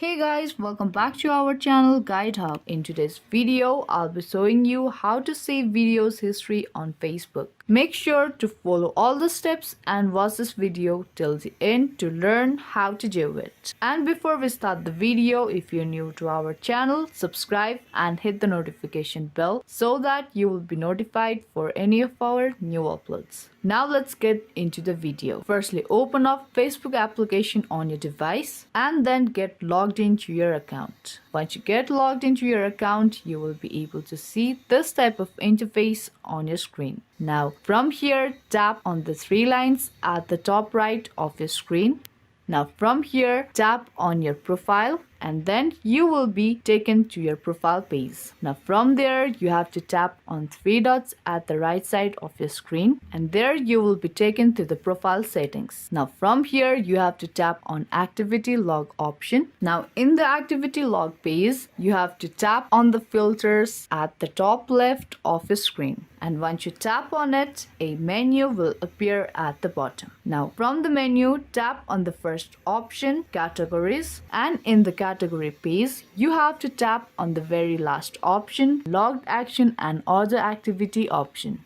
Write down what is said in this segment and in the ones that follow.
Hey guys, welcome back to our channel Guide Hub. In today's video, I'll be showing you how to save videos history on Facebook. Make sure to follow all the steps and watch this video till the end to learn how to do it. And before we start the video, if you're new to our channel, subscribe and hit the notification bell so that you will be notified for any of our new uploads. Now let's get into the video. Firstly, open up Facebook application on your device and then get logged into your account. Once you get logged into your account, you will be able to see this type of interface on your screen. Now, from here, tap on the three lines at the top right of your screen. Now, from here, tap on your profile and then you will be taken to your profile page. Now, from there, you have to tap on three dots at the right side of your screen and there you will be taken to the profile settings. Now, from here, you have to tap on activity log option. Now, in the activity log page, you have to tap on the filters at the top left of your screen. And once you tap on it, a menu will appear at the bottom. Now, from the menu, tap on the first option, categories, and in the category page, you have to tap on the very last option, logged action and other activity option.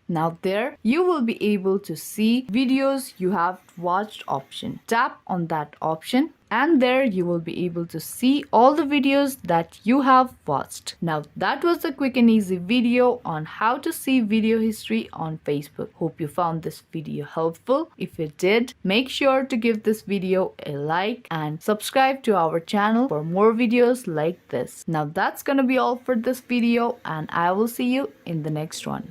Now there, you will be able to see videos you have watched option. Tap on that option and there you will be able to see all the videos that you have watched. Now that was a quick and easy video on how to see video history on Facebook. Hope you found this video helpful. If you did, make sure to give this video a like and subscribe to our channel for more videos like this. Now that's gonna be all for this video and I will see you in the next one.